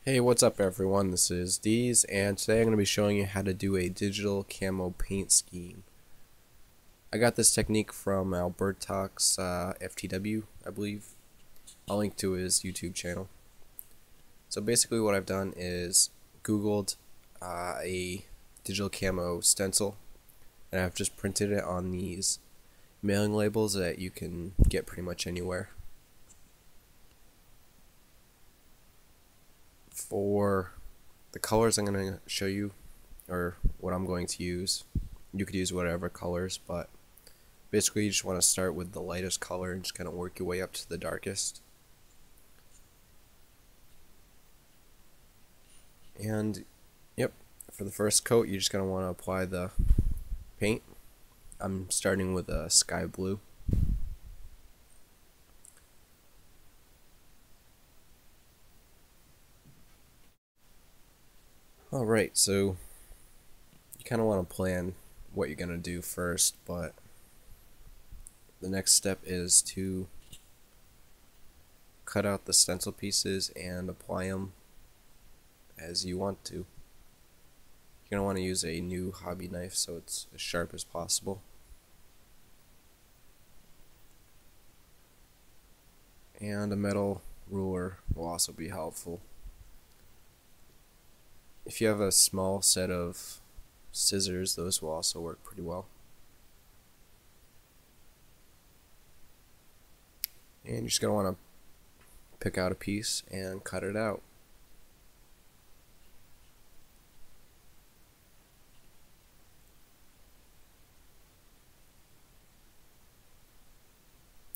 Hey, what's up everyone? This is Deez, and today I'm going to be showing you how to do a digital camo paint scheme. I got this technique from Albertox FTW, I believe. I'll link to his YouTube channel. So basically what I've done is Googled a digital camo stencil, and I've just printed it on these mailing labels that you can get pretty much anywhere. For the colors I'm going to show you, or what I'm going to use, you could use whatever colors, but basically you just want to start with the lightest color and just kind of work your way up to the darkest. And yep, for the first coat you're just going to want to apply the paint. I'm starting with a sky blue. Alright, so you kind of want to plan what you're going to do first, but the next step is to cut out the stencil pieces and apply them as you want to. You're going to want to use a new hobby knife so it's as sharp as possible. And a metal ruler will also be helpful. If you have a small set of scissors, those will also work pretty well. And you're just going to want to pick out a piece and cut it out.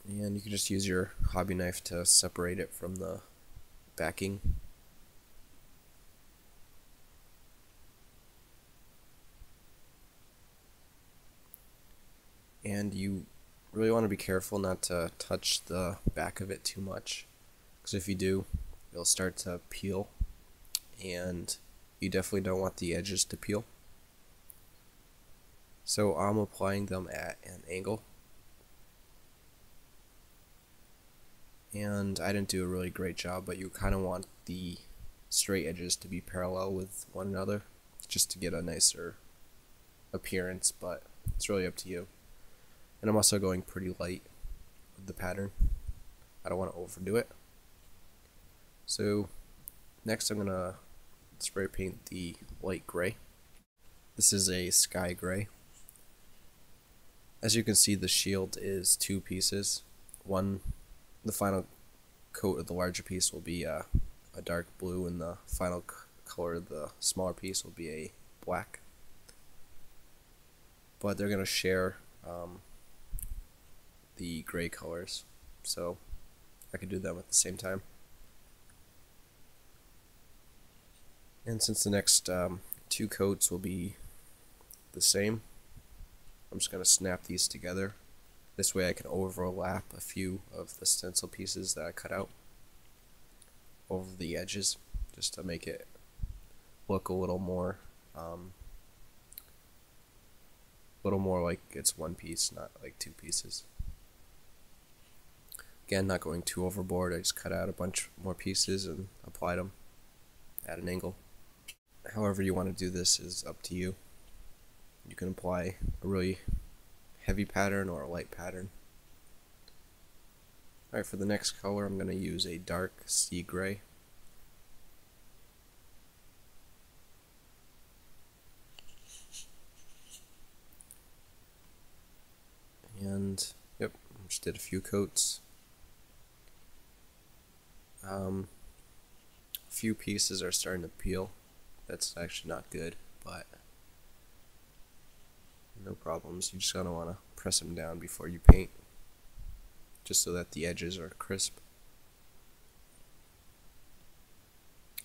And you can just use your hobby knife to separate it from the backing. And you really want to be careful not to touch the back of it too much, because if you do, it'll start to peel, and you definitely don't want the edges to peel. So I'm applying them at an angle, and I didn't do a really great job, but you kind of want the straight edges to be parallel with one another just to get a nicer appearance, but it's really up to you. And I'm also going pretty light with the pattern. I don't want to overdo it. So next I'm going to spray paint the light gray. This is a sky gray. As you can see, the shield is two pieces. The final coat of the larger piece will be a dark blue, and the final color of the smaller piece will be a black. But they're going to share the gray colors, so I could do them at the same time. And since the next two coats will be the same, I'm just going to snap these together. This way I can overlap a few of the stencil pieces that I cut out over the edges, just to make it look a little more like it's one piece, not like two pieces. Again, not going too overboard, I just cut out a bunch more pieces and applied them at an angle. However you want to do this is up to you. You can apply a really heavy pattern or a light pattern. Alright, for the next color I'm going to use a dark sea gray. And yep, just did a few coats. A few pieces are starting to peel. That's actually not good, but no problems. You just gotta want to press them down before you paint, just so that the edges are crisp.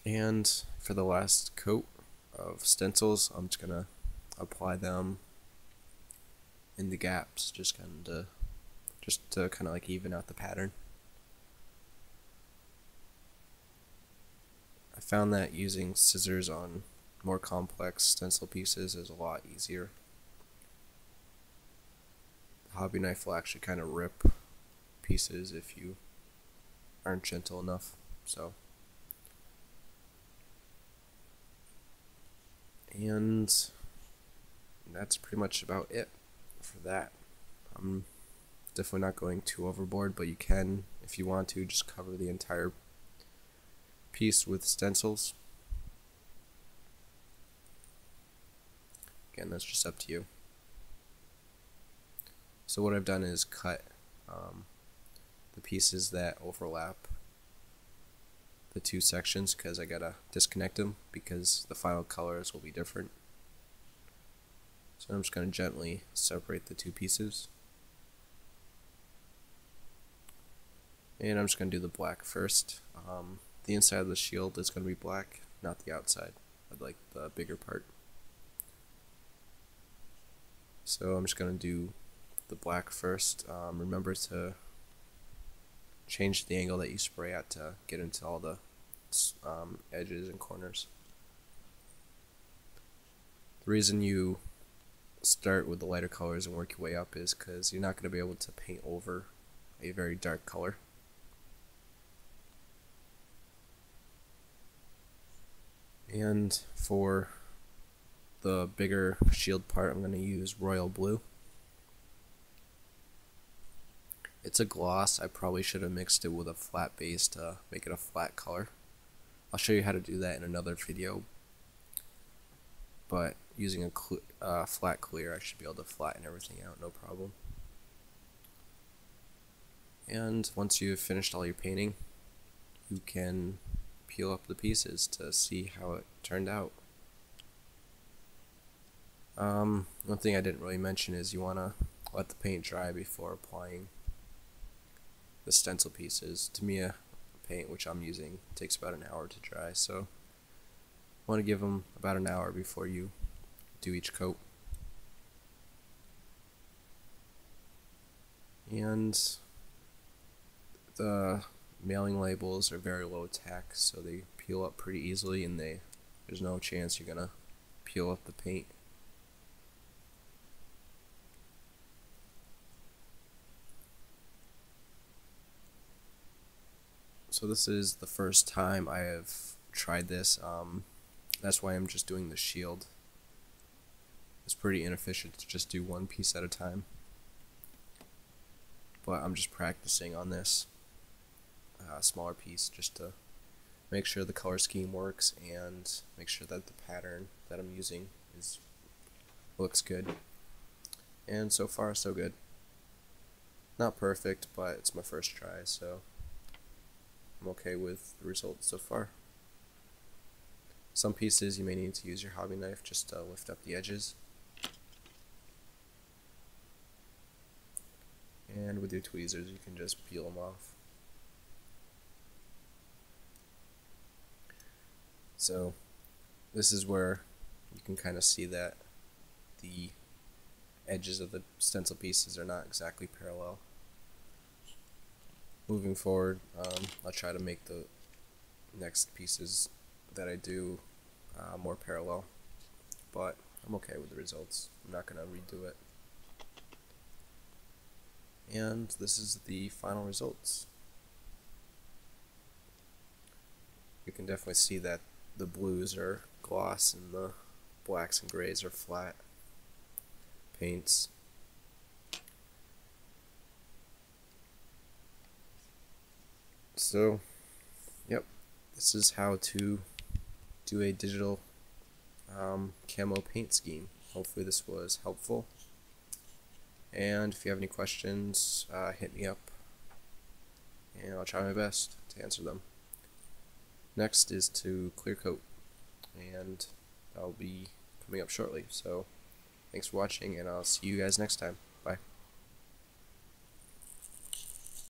And for the last coat of stencils, I'm just gonna apply them in the gaps, just to kind of like even out the pattern. I found that using scissors on more complex stencil pieces is a lot easier. The hobby knife will actually kind of rip pieces if you aren't gentle enough. So And that's pretty much about it for that. I'm definitely not going too overboard, but you can, if you want to, just cover the entire piece with stencils. Again, that's just up to you. So what I've done is cut the pieces that overlap the two sections, because I gotta disconnect them because the final colors will be different. So I'm just going to gently separate the two pieces. And I'm just going to do the black first. The inside of the shield is going to be black, not the outside. I'd like the bigger part. So I'm just going to do the black first. Remember to change the angle that you spray at to get into all the edges and corners. The reason you start with the lighter colors and work your way up is because you're not going to be able to paint over a very dark color. And for the bigger shield part, I'm going to use royal blue. It's a gloss. I probably should have mixed it with a flat base to make it a flat color. I'll show you how to do that in another video, but using a flat clear, I should be able to flatten everything out, no problem. And once you've finished all your painting, you can peel up the pieces to see how it turned out. One thing I didn't really mention is you want to let the paint dry before applying the stencil pieces. Tamiya paint, which I'm using, takes about an hour to dry, so you want to give them about an hour before you do each coat. And the mailing labels are very low tack, so they peel up pretty easily, and there's no chance you're gonna peel up the paint. So this is the first time I have tried this. That's why I'm just doing the shield. It's pretty inefficient to just do one piece at a time, but I'm just practicing on this smaller piece just to make sure the color scheme works and make sure that the pattern that I'm using looks good. And so far so good. Not perfect, but it's my first try, so I'm okay with the results so far. Some pieces you may need to use your hobby knife just to lift up the edges. And with your tweezers you can just peel them off. So this is where you can kind of see that the edges of the stencil pieces are not exactly parallel. Moving forward, I'll try to make the next pieces that I do more parallel, but I'm okay with the results. I'm not going to redo it. And this is the final results. You can definitely see that the blues are gloss and the blacks and grays are flat paints. So, yep, this is how to do a digital camo paint scheme. Hopefully this was helpful. And if you have any questions, hit me up, and I'll try my best to answer them. Next is to clear coat, and I'll be coming up shortly. So, thanks for watching, and I'll see you guys next time.